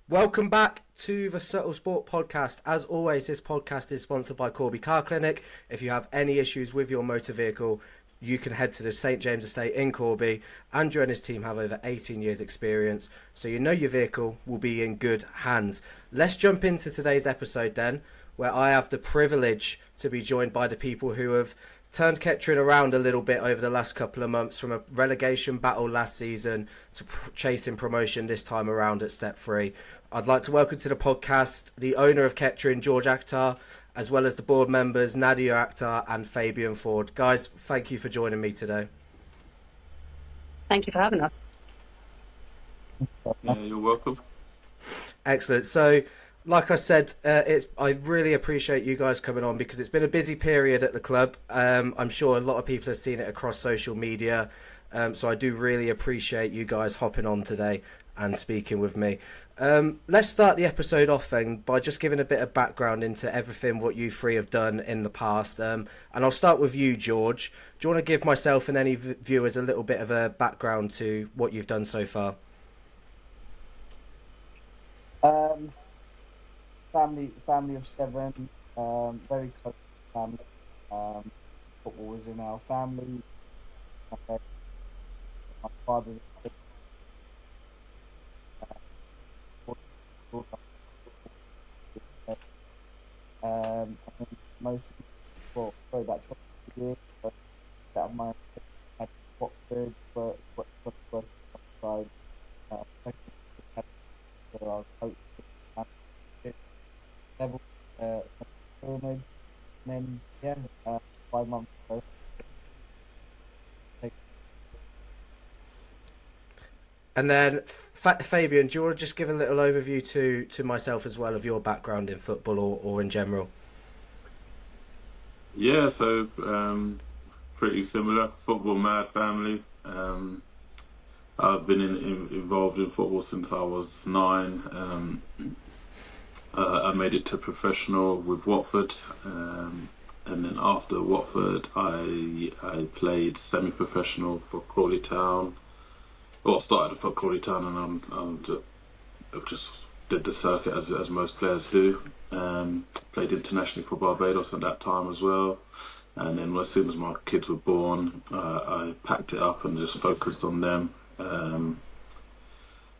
Welcome back to the Subtle Sport podcast. As always, this podcast is sponsored by Corby Car Clinic. If you have any issues with your motor vehicle, you can head to the St James Estate in Corby. Andrew and his team have over 18 years experience, so you know your vehicle will be in good hands. Let's jump into today's episode then, where I have the privilege to be joined by the people who have turned Kettering around a little bit over the last couple of months, from a relegation battle last season to chasing promotion this time around at Step 3. I'd like to welcome to the podcast the owner of Kettering, George Akhtar, as well as the board members Nadia Akhtar and Fabian Ford. Guys, thank you for joining me today. Thank you for having us. Yeah, you're welcome. Excellent. So, like I said, I really appreciate you guys coming on because it's been a busy period at the club. I'm sure a lot of people have seen it across social media. So I do really appreciate you guys hopping on today and speaking with me. Let's start the episode off then by just giving a bit of background into everything what you three have done in the past. And I'll start with you, George. Do you want to give myself and any viewers a little bit of a background to what you've done so far? Family of 7, very close family. Football was in our family. My father, and then most, well, probably about 20 years, but that of my had Watford, but outside, there are coaches, level, pyramid, and then 5 months ago. And then, Fabian, do you want to just give a little overview to myself as well of your background in football or in general? Yeah, so pretty similar. Football mad family. I've been involved in football since I was 9. I made it to professional with Watford, and then after Watford, I played semi-professional for Crawley Town. Well, I started for Crawley Town, and I just did the circuit as most players do. Played internationally for Barbados at that time as well. And then as soon as my kids were born, I packed it up and just focused on them. And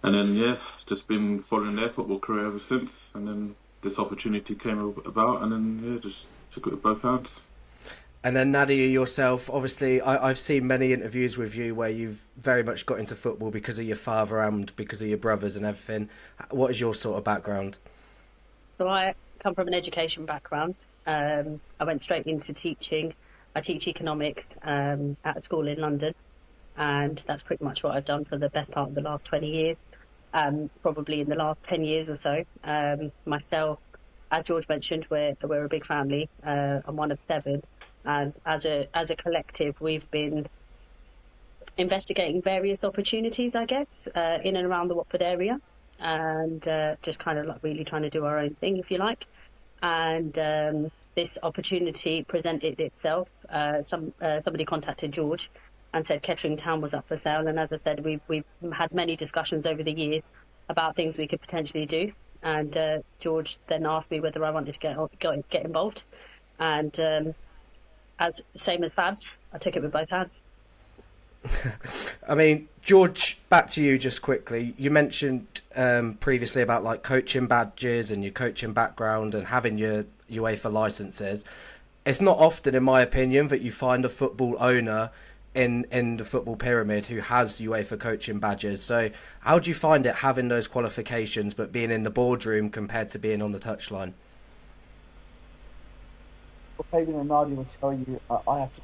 then, just been following their football career ever since. And then this opportunity came about, and then, just took it with both hands. And then Nadia, yourself, obviously I've seen many interviews with you where you've very much got into football because of your father and because of your brothers and everything. What is your sort of background? So I come from an education background. I went straight into teaching. I teach economics at a school in London, and that's pretty much what I've done for the best part of the last 20 years. Probably in the last 10 years or so. Myself, as George mentioned, we're a big family. I'm one of 7. And as a collective, we've been investigating various opportunities, I guess, in and around the Watford area, and just kind of like really trying to do our own thing, if you like. And this opportunity presented itself. Somebody contacted George and said Kettering Town was up for sale. And as I said, we've had many discussions over the years about things we could potentially do. And George then asked me whether I wanted to get involved. And as same as Fabs, I took it with both hands. I mean, George, back to you just quickly. You mentioned previously about like coaching badges and your coaching background and having your UEFA licenses. It's not often, in my opinion, that you find a football owner in the football pyramid who has UEFA coaching badges. So how do you find it having those qualifications but being in the boardroom compared to being on the touchline? Well, Fabian and Nadia will tell you, I have to,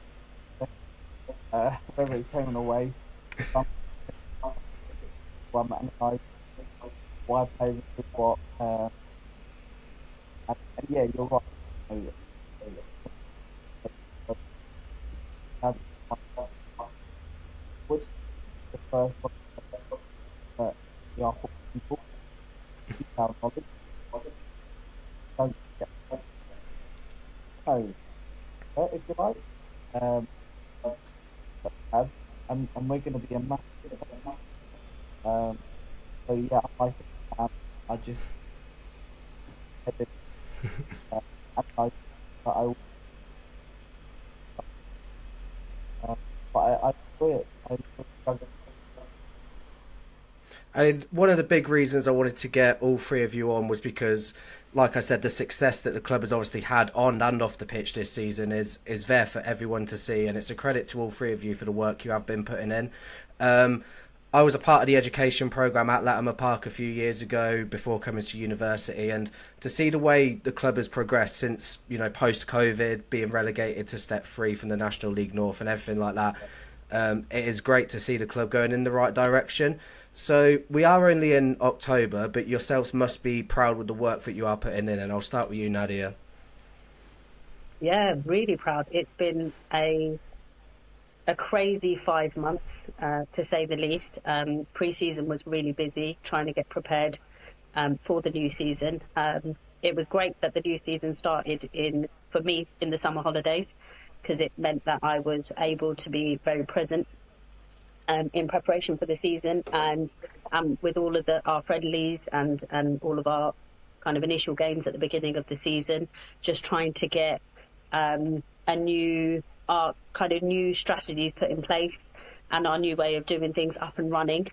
whether it's home and away, why players do what, and yeah, you're right. Would the first one we are for people, our knowledge, don't get if you like, and we're going to be a massive. So yeah, I I just I, I, but I enjoy it. I enjoy struggling. And one of the big reasons I wanted to get all three of you on was because, like I said, the success that the club has obviously had on and off the pitch this season is there for everyone to see, and it's a credit to all three of you for the work you have been putting in. I was a part of the education programme at Latimer Park a few years ago before coming to university, and to see the way the club has progressed since, post-COVID, being relegated to Step 3 from the National League North and everything like that, it is great to see the club going in the right direction. So we are only in October, but yourselves must be proud with the work that you are putting in, and I'll start with you, Nadia. Yeah, really proud. It's been a crazy 5 months, to say the least. Pre-season was really busy trying to get prepared for the new season. It was great that the new season started for me in the summer holidays, because it meant that I was able to be very present in preparation for the season, and with all of our friendlies and all of our kind of initial games at the beginning of the season, just trying to get our kind of new strategies put in place and our new way of doing things up and running.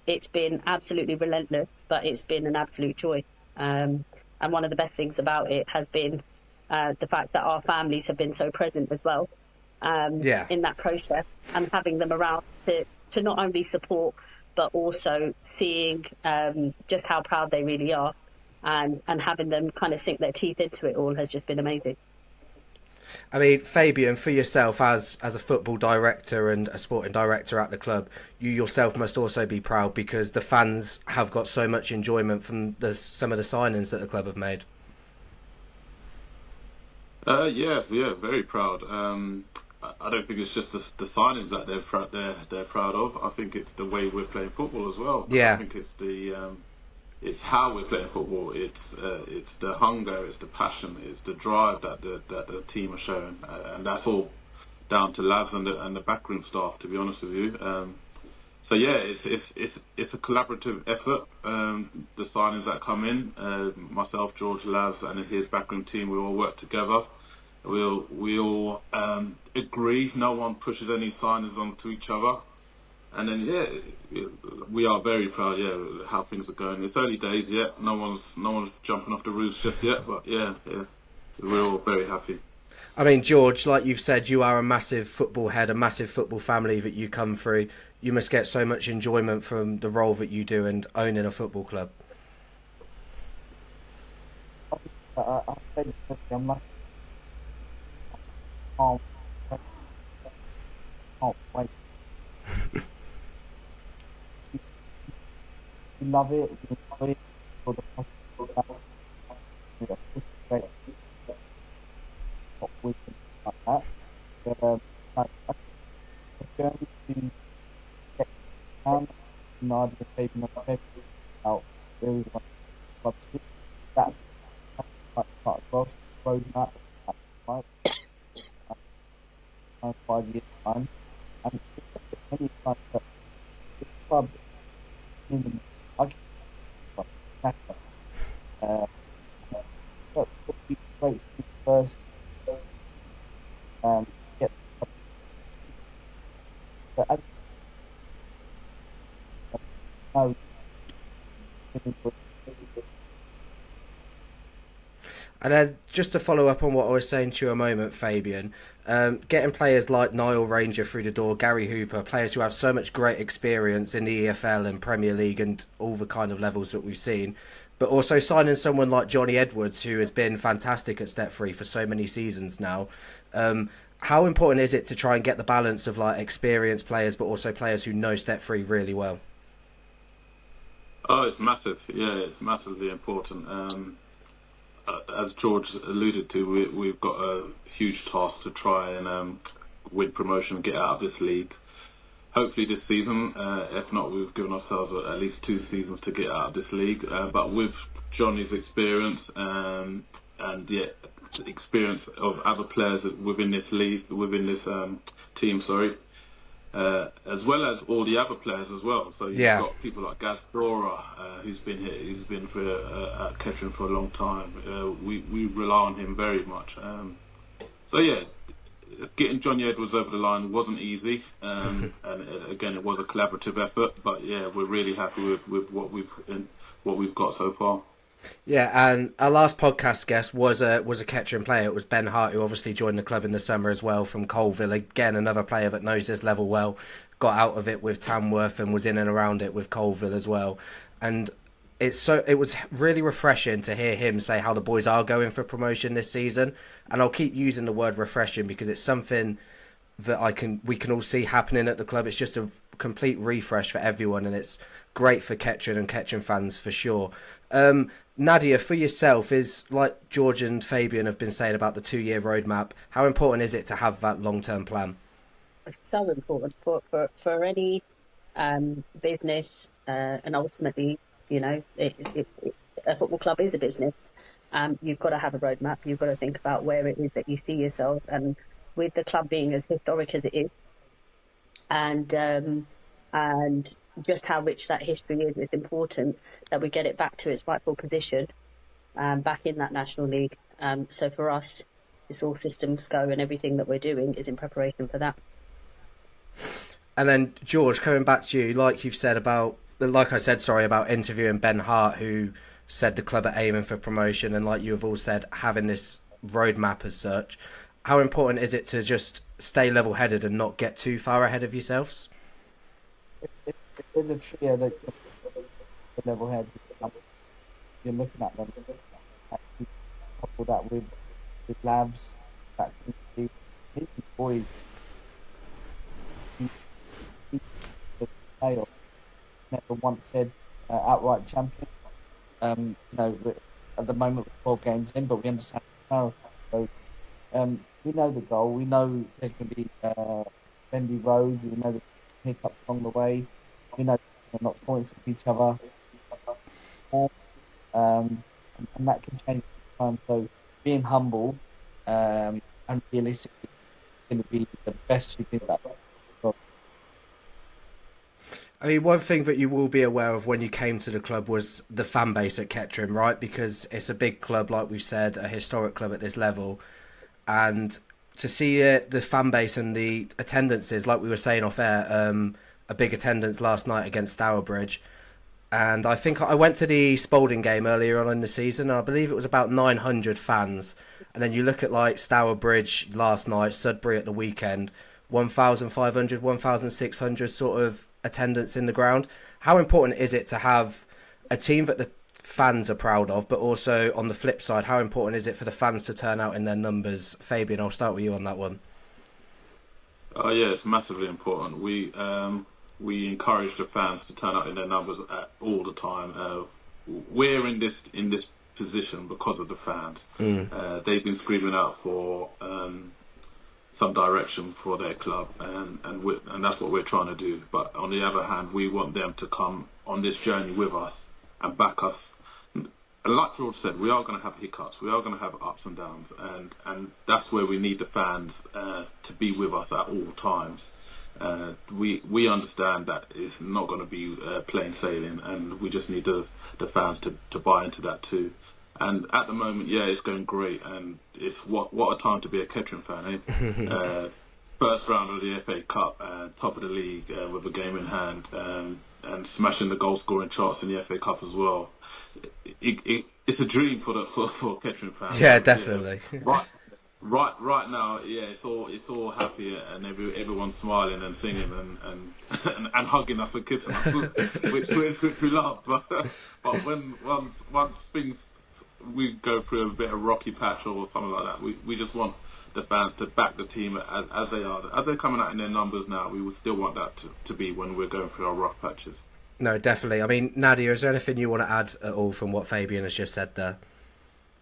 It's been absolutely relentless, but it's been an absolute joy. And one of the best things about it has been the fact that our families have been so present as well in that process, and having them around to not only support but also seeing just how proud they really are, and having them kind of sink their teeth into it all has just been amazing. I mean, Fabian, for yourself as a football director and a sporting director at the club, you yourself must also be proud because the fans have got so much enjoyment from some of the signings that the club have made. Yeah, very proud. I don't think it's just the signings that they're proud of. I think it's the way we're playing football as well. Yeah. I think it's it's how we're playing football. It's the hunger, it's the passion, it's the drive that the team are showing, and that's all down to lads and the backroom staff. To be honest with you, so yeah, it's a collaborative effort. The signings that come in, myself, George, Laz, and his backroom team, we all work together. We all agree. No one pushes any signings onto each other. And then we are very proud. Yeah, how things are going. It's early days yet. No one's jumping off the roofs just yet. But yeah, we're all very happy. I mean, George, like you've said, you are a massive football head, a massive football family that you come through. You must get so much enjoyment from the role that you do and owning a football club. I said I'm like, wait. We love it. We enjoy it for the possible what we can like that. Like the journey to get down, Nadia taking a paper out really want to. That's like part of the roadmap, right? 5 years time, and any time that the club in that would be great to first get but as no And then just to follow up on what I was saying to you a moment, Fabian, getting players like Niall Ranger through the door, Gary Hooper, players who have so much great experience in the EFL and Premier League and all the kind of levels that we've seen, but also signing someone like Johnny Edwards, who has been fantastic at Step 3 for so many seasons now. How important is it to try and get the balance of like experienced players, but also players who know Step 3 really well? Oh, it's massive. Yeah, it's massively important. As George alluded to, we've got a huge task to try and win promotion and get out of this league. Hopefully this season. If not, we've given ourselves at least 2 seasons to get out of this league. But with Johnny's experience and the experience of other players within this league, within this team, as well as all the other players as well. So you've Yeah. got people like Gaz Dora, who's been here, who's been at Kettering for a long time. We rely on him very much. So yeah, getting Johnny Edwards over the line wasn't easy, and again, it was a collaborative effort. But yeah, we're really happy with what we've got so far. Yeah, and our last podcast guest was a Kettering player. It was Ben Hart, who obviously joined the club in the summer as well from Colville. Again, another player that knows this level well. Got out of it with Tamworth and was in and around it with Colville as well. And it was really refreshing to hear him say how the boys are going for promotion this season. And I'll keep using the word refreshing because it's something that we can all see happening at the club. It's just a complete refresh for everyone, and it's great for Kettering and Kettering fans for sure. Nadia, for yourself, is like George and Fabian have been saying about the 2-year roadmap. How important is it to have that long-term plan? It's so important for any business, and ultimately, you know, a football club is a business. You've got to have a roadmap. You've got to think about where it is that you see yourselves, and with the club being as historic as it is, and just how rich that history is, it's important that we get it back to its rightful position, back in that National League. So for us, it's all systems go, and everything that we're doing is in preparation for that. And then George, coming back to you, like I said about interviewing Ben Hart, who said the club are aiming for promotion, and like you have all said, having this roadmap as such. How important is it to just stay level-headed and not get too far ahead of yourselves? If there's a trio that the level head, you're looking at them. Actually, couple that with Lavs, that these boys, the playoff never once said outright champion. You know, at the moment we're 12 games in, but we understand the marathon. So we know the goal. We know there's going to be bendy roads. We know the hiccups along the way. We know they're not points of each other. And that can change over time. So being humble and realistic is going to be the best you can do. I mean, one thing that you will be aware of when you came to the club was the fan base at Kettering, right? Because it's a big club, like we've said, a historic club at this level. And to see the fan base and the attendances, like we were saying off air, a big attendance last night against Stourbridge. And I think I went to the Spalding game earlier on in the season, and I believe it was about 900 fans. And then you look at like Stourbridge last night, Sudbury at the weekend, 1,500, 1,600 sort of attendance in the ground. How important is it to have a team that the fans are proud of, but also on the flip side, how important is it for the fans to turn out in their numbers? Fabian, I'll start with you on that one. Yeah, it's massively important. We encourage the fans to turn out in their numbers all the time. We're in this position because of the fans. They've been screaming out for some direction for their club, and that's what we're trying to do. But on the other hand, we want them to come on this journey with us and back us. And like George said, we are going to have hiccups, we are going to have ups and downs, and that's where we need the fans to be with us at all times. We understand that it's not going to be plain sailing, and we just need the fans to buy into that too. And at the moment, yeah, it's going great, and it's what a time to be a Kettering fan, eh? First round of the FA Cup, top of the league with a game in hand, and smashing the goal scoring charts in the FA Cup as well. It's a dream for Kettering fans. Yeah, definitely. Yeah. Right now, yeah, it's all happy, and everyone's smiling and singing and hugging us and kissing us, which we love. But when once things we go through a bit of rocky patch or something like that, we just want the fans to back the team as they are. As they're coming out in their numbers now, we would still want that to be when we're going through our rough patches. No, definitely. I mean, Nadia, is there anything you want to add at all from what Fabian has just said there?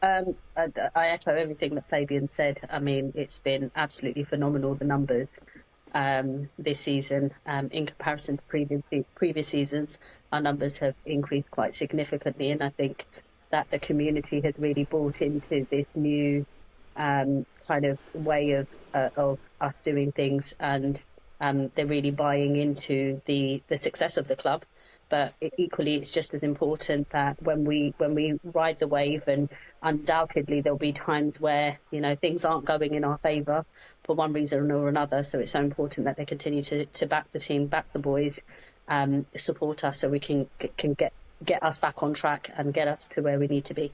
I echo everything that Fabian said. I mean, it's been absolutely phenomenal, the numbers this season. In comparison to previous seasons, our numbers have increased quite significantly, and I think that the community has really bought into this new kind of way of us doing things, and they're really buying into the success of the club. But equally, it's just as important that when we ride the wave, and undoubtedly there'll be times where things aren't going in our favour for one reason or another. So it's so important that they continue to back the team, back the boys, support us, so we can get us back on track and get us to where we need to be.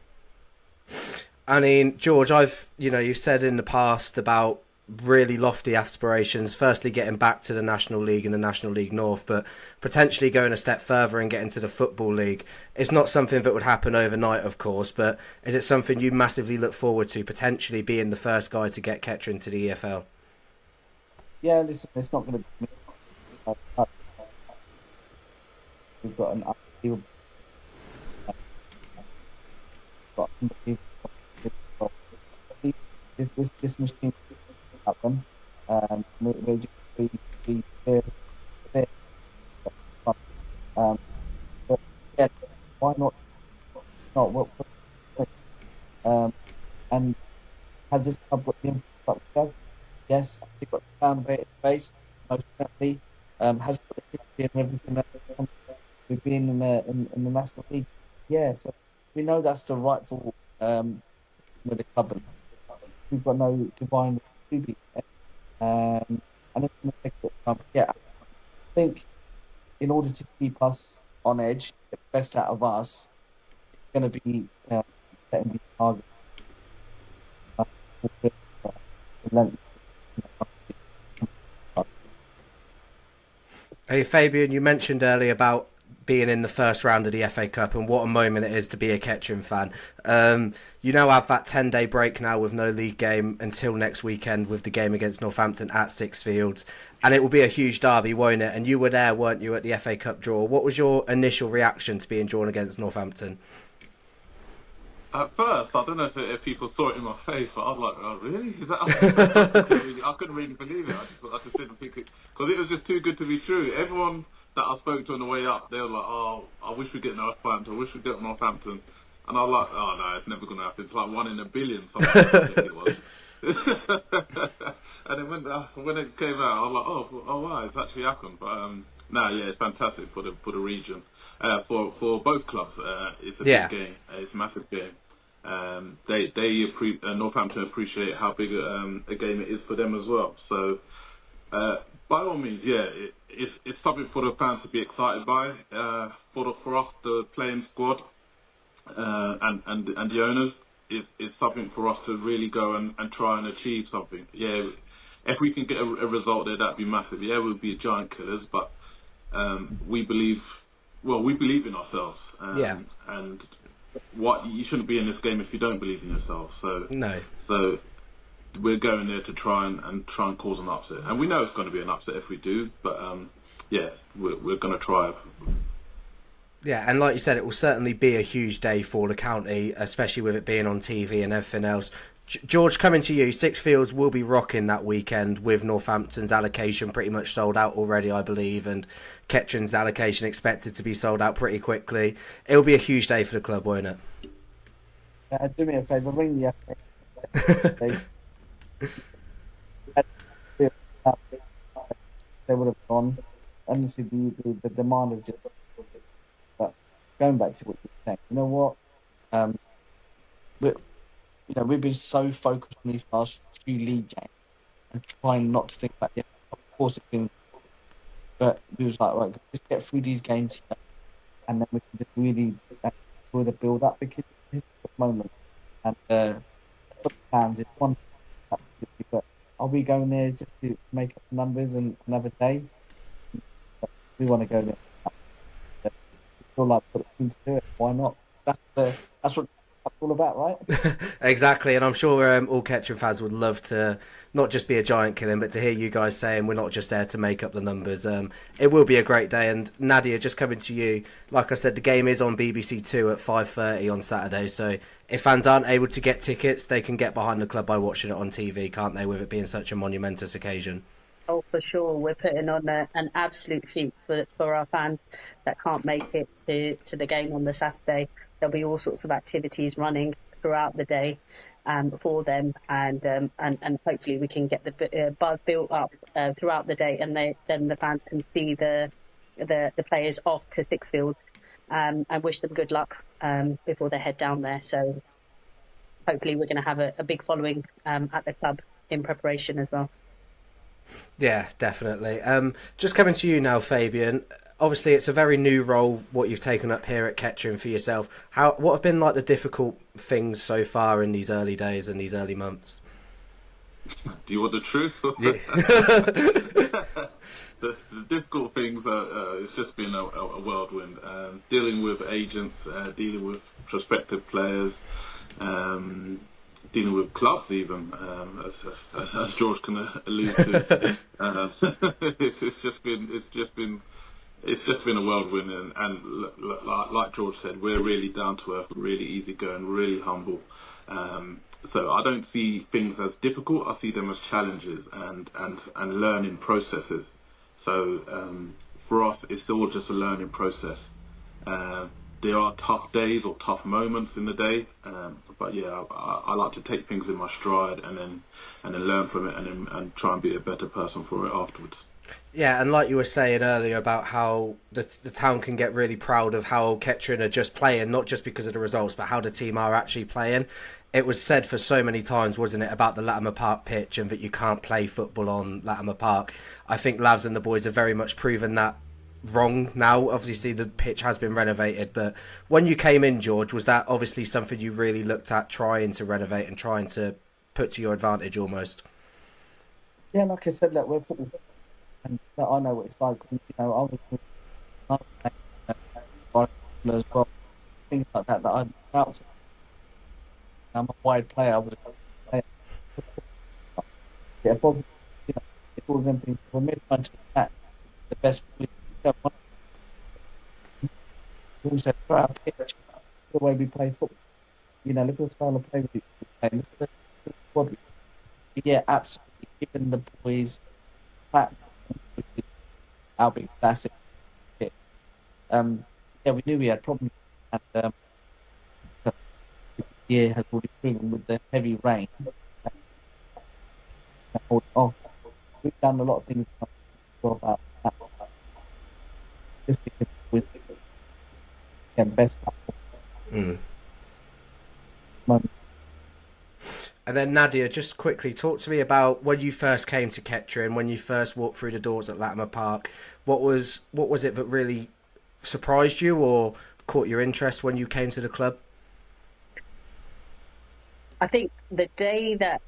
I mean, George, you've said in the past about really lofty aspirations, firstly getting back to the National League and the National League North, but potentially going a step further and getting to the Football League. It's not something that would happen overnight, of course, but is it something you massively look forward to, potentially being the first guy to get Kettering to the EFL? Yeah, listen, it's not going to be... We've got an unbelievable... This machine happen. We'll just be there. But yeah, why not? What? And has this club got the infrastructure? Yes. Has it got the fan base? Most certainly. Has it got the history and everything that we've been in the National League? Yeah. So we know that's the rightful with the club. We've got no divine duty. And it's going to take a bit of time. Yeah, I think in order to keep us on edge, get the best out of us, it's going to be setting these targets. Hey Fabian, you mentioned earlier about being in the first round of the FA Cup and what a moment it is to be a Kettering fan. You now have that 10-day break now with no league game until next weekend with the game against Northampton at Sixfields. And it will be a huge derby, won't it? And you were there, weren't you, at the FA Cup draw? What was your initial reaction to being drawn against Northampton? At first, I don't know if people saw it in my face, but I was like, oh, really? Is that... I couldn't really believe it. I just didn't think it... Because it was just too good to be true. Everyone that I spoke to on the way up, they were like, oh, I wish we'd get Northampton, And I was like, oh, no, it's never going to happen. It's like 1 in a billion, something I think it was. And then when it came out, I was like, oh, wow, it's actually happened. But, it's fantastic for the region. For both clubs, it's a big game. It's a massive game. Northampton appreciate how big a game it is for them as well. So, by all means, it's something for the fans to be excited by. For us, the playing squad and the owners, it's something for us to really go and try and achieve something. Yeah, if we can get a result there, that'd be massive. Yeah, we'll be giant killers, but we believe in ourselves. And you shouldn't be in this game if you don't believe in yourself. So no. So we're going there to try and cause an upset, and we know it's going to be an upset if we do. But we're going to try. Yeah, and like you said, it will certainly be a huge day for the county, especially with it being on TV and everything else. George, coming to you, Sixfields will be rocking that weekend with Northampton's allocation pretty much sold out already, I believe, and Kettering's allocation expected to be sold out pretty quickly. It'll be a huge day for the club, won't it? Do me a favour, ring the FA. They would have gone. Honestly, the demand of just... But going back to what you're saying, you know what? We've been so focused on these last few league games and trying not to think about it. Of course, it's been, but we was like, right, just get through these games here, and then we can just really enjoy the build up, because it's the moment. And for the fans, it's one. But are we going there just to make up numbers and another day? We want to go there. We feel like put a team to do it. Why not? That's what all about, right? Exactly, and I'm sure all Kettering fans would love to not just be a giant killing, but to hear you guys saying we're not just there to make up the numbers. It will be a great day. And Nadia, just coming to you, like I said, the game is on BBC Two at 5:30 on Saturday, so if fans aren't able to get tickets, they can get behind the club by watching it on TV, can't they, with it being such a monumentous occasion? Oh, for sure. We're putting on an absolute feat for our fans that can't make it to the game on the Saturday. There'll be all sorts of activities running throughout the day for them, and hopefully we can get the buzz built up throughout the day, and then the fans can see the players off to Sixfields, and wish them good luck before they head down there. So hopefully we're going to have a big following at the club in preparation as well. Yeah, definitely. Just coming to you now, Fabian. Obviously, it's a very new role, what you've taken up here at Kettering for yourself. What have been like the difficult things so far in these early days and these early months? Do you want the truth? Yeah. The difficult things it's just been a whirlwind. Dealing with agents, dealing with prospective players, dealing with clubs even, as George can allude to. It's just been a whirlwind, and like George said, we're really down to earth, really easygoing, really humble. So I don't see things as difficult. I see them as challenges and learning processes. So for us, it's all just a learning process. There are tough days or tough moments in the day, but yeah, I like to take things in my stride and then learn from it and try and be a better person for it afterwards. Yeah, and like you were saying earlier about how the town can get really proud of how Kettering are just playing, not just because of the results, but how the team are actually playing. It was said for so many times, wasn't it, about the Latimer Park pitch and that you can't play football on Latimer Park. I think Lavs and the boys have very much proven that wrong now. Obviously, the pitch has been renovated, but when you came in, George, was that obviously something you really looked at trying to renovate and trying to put to your advantage almost? Yeah, like I said, look, we're football, and I know what it's like. You know, I was as well, things like that. I'm a wide player. I was a player. Yeah, probably. You know, if all of them things for me, that the best. Also, for our pitch, the way we play football. You know, look at the style of play we play. Look at the squad. Yeah, absolutely. Giving the boys platform, which is our big classic. Yeah, we knew we had problems, and the year has already proven with the heavy rain. Hold off. We've done a lot of things about that. Just because with best. And then Nadia, just quickly talk to me about when you first came to Kettering, when you first walked through the doors at Latimer Park. What was it that really surprised you or caught your interest when you came to the club? I think the day that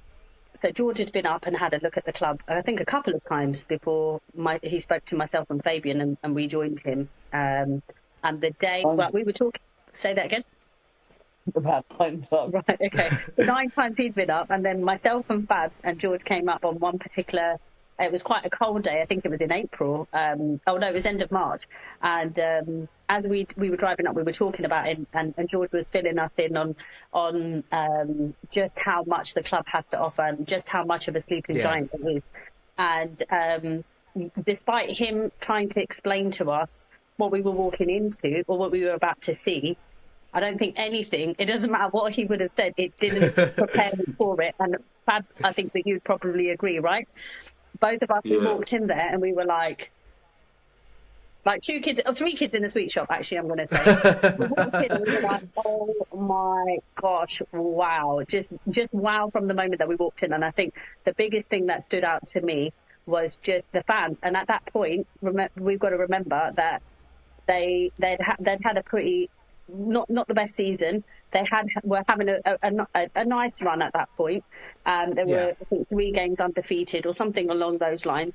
George had been up and had a look at the club, I think a couple of times before he spoke to myself and Fabian, and we joined him. And the day we were talking, say that again. About 9 times. Right, okay. 9 times he'd been up, and then myself and Babs and George came up on one particular. It was quite a cold day. I think it was in April. It was end of March. And as we were driving up, we were talking about it, and George was filling us in on just how much the club has to offer and just how much of a sleeping giant it is. And despite him trying to explain to us what we were walking into or what we were about to see, I don't think anything, it doesn't matter what he would have said, it didn't prepare me for it. And Fabs, I think that you'd probably agree, right? Both of us, we walked in there and we were like 3 kids in a sweet shop, actually, I'm going to say. We walked in and we were like, oh my gosh, wow. Just wow from the moment that we walked in. And I think the biggest thing that stood out to me was just the fans. And at that point, we've got to remember that they'd had a pretty... Not the best season. Were having a nice run at that point. There were, I think, 3 games undefeated or something along those lines.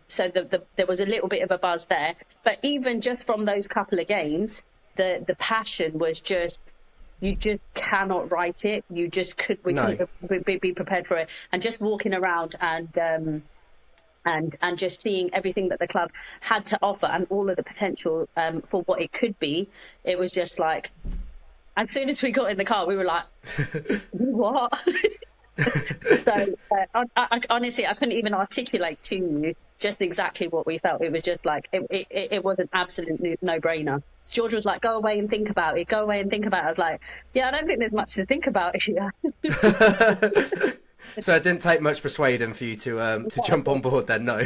So there was a little bit of a buzz there. But even just from those couple of games, the passion was just, you just cannot write it. You just couldn't be prepared for it. And just walking around and just seeing everything that the club had to offer and all of the potential for what it could be, it was just like, as soon as we got in the car, we were like, what? So I honestly, I couldn't even articulate to you just exactly what we felt. It was just like, it was an absolute no-brainer. George was like, go away and think about it. Go away and think about it. I was like, yeah, I don't think there's much to think about here. So it didn't take much persuading for you to jump on board then, no.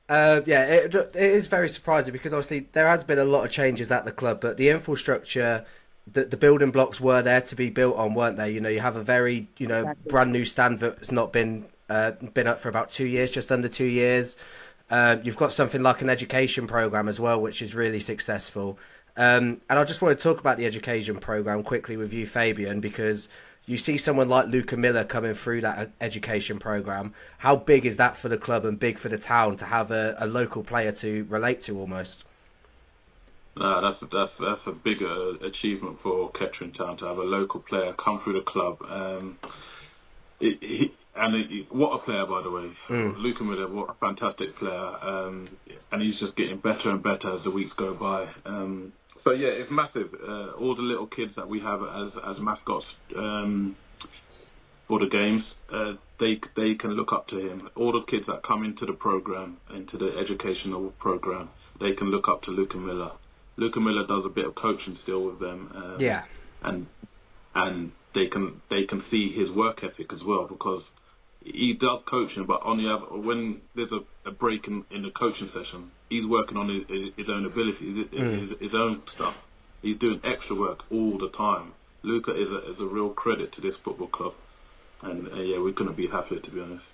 It is very surprising because obviously there has been a lot of changes at the club, but the infrastructure, the building blocks were there to be built on, weren't they? You know, you have a very, brand new stand that's not been up for about 2 years, just under 2 years. You've got something like an education program as well, which is really successful. And I just want to talk about the education program quickly with you, Fabian, because you see someone like Luc Miller coming through that education program. How big is that for the club and big for the town to have a local player to relate to almost? No, that's a bigger achievement for Kettering Town to have a local player come through the club. What a player, by the way. Luc Miller, what a fantastic player. And he's just getting better and better as the weeks go by. So yeah, it's massive. All the little kids that we have as mascots for the games, they can look up to him. All the kids that come into the program, into the educational program, they can look up to Luc Miller. Luc Miller does a bit of coaching still with them. And they can see his work ethic as well, because he does coaching, but when there's a break in the coaching session, he's working on his own ability, his own stuff. He's doing extra work all the time. Luca is a real credit to this football club, and we couldn't be happier, to be honest.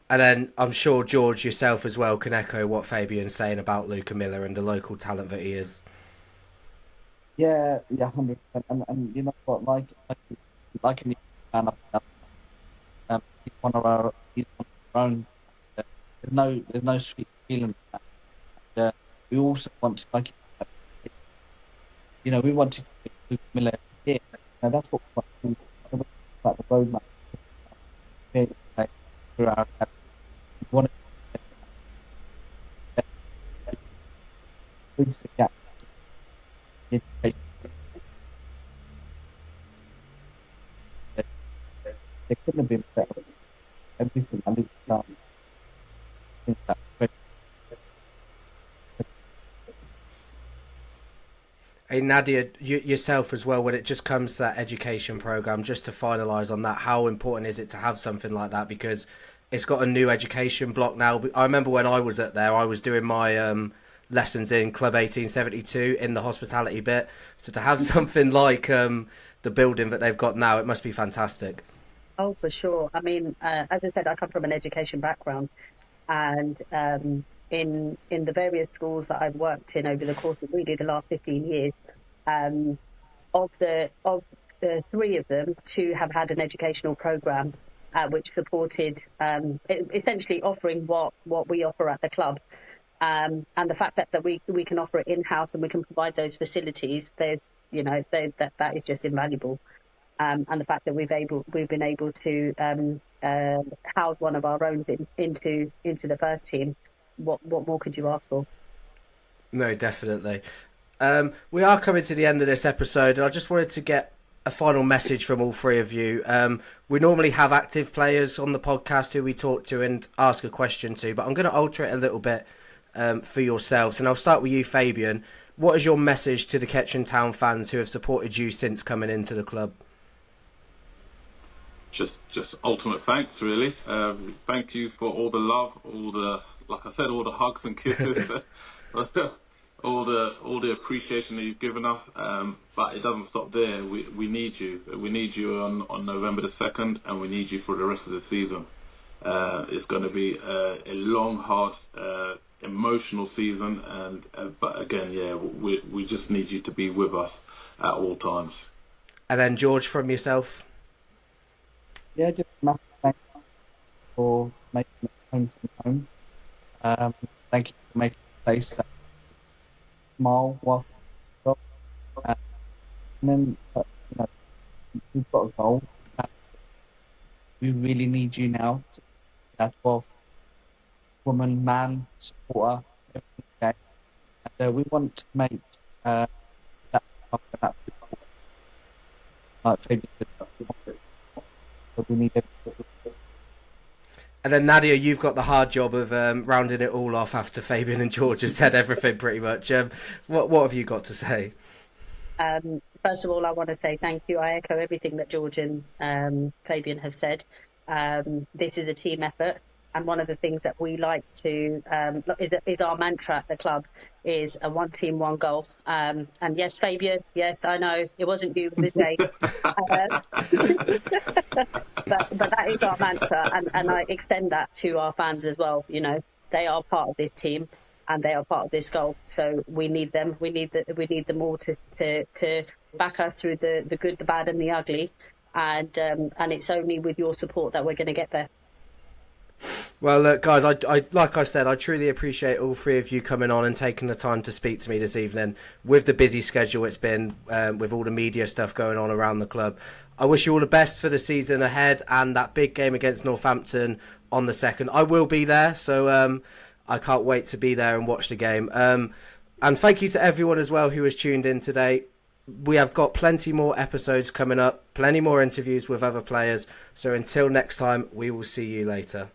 And then I'm sure George yourself as well can echo what Fabian's saying about Luc Miller and the local talent that he is. Yeah, 100%. And you know what, like in the he's one of our own. There's no sweet feeling in that. And, we also want to, we want to get Luc Miller here. Now that's what we want to do about the roadmap. Through our we want to bridge the gap. They couldn't have been better. Everything I did done. Hey Nadia, yourself as well, when it just comes to that education program, just to finalise on that, how important is it to have something like that? Because it's got a new education block now. I remember when I was at there, I was doing my lessons in Club 1872 in the hospitality bit. So to have something like the building that they've got now, it must be fantastic. Oh, for sure. I mean, as I said, I come from an education background, and in the various schools that I've worked in over the course of really the last 15 years, of the three of them, two have had an educational program which supported essentially offering what we offer at the club. And the fact that we can offer it in-house and we can provide those facilities, that is just invaluable. And the fact that we've been able to house one of our own into the first team, what more could you ask for? No, definitely. We are coming to the end of this episode, and I just wanted to get a final message from all three of you. We normally have active players on the podcast who we talk to and ask a question to, but I'm going to alter it a little bit for yourselves. And I'll start with you, Fabian. What is your message to the Kettering Town fans who have supported you since coming into the club? Just ultimate thanks, really. Thank you for all the love, like I said, all the hugs and kisses, all the appreciation that you've given us. But it doesn't stop there. We need you. We need you on November the 2nd, and we need you for the rest of the season. It's going to be a long, hard, emotional season, but again, we just need you to be with us at all times. And then George, from yourself. Yeah, just massive thanks for making it home from home. Thank you for making the place smile whilst and then we've got a goal. We really need you now to be that 12th woman, man, supporter, everything. And we want to make that like Fabian said. So we need it. And then Nadia, you've got the hard job of rounding it all off after Fabian and George have said everything pretty much. What have you got to say? First of all, I want to say thank you. I echo everything that George and Fabian have said. This is a team effort. And one of the things that we like to is our mantra at the club is a one team, one goal. And yes, Fabian, yes, I know it wasn't you, it was Jade. but that is our mantra, and I extend that to our fans as well. You know, they are part of this team, and they are part of this goal. So we need them. We need them all to back us through the good, the bad, and the ugly. And it's only with your support that we're going to get there. Well, look, guys, I like I said, I truly appreciate all three of you coming on and taking the time to speak to me this evening with the busy schedule it's been, with all the media stuff going on around the club. I wish you all the best for the season ahead and that big game against Northampton on the 2nd. I will be there, so I can't wait to be there and watch the game. And thank you to everyone as well who has tuned in today. We have got plenty more episodes coming up, plenty more interviews with other players. So until next time, we will see you later.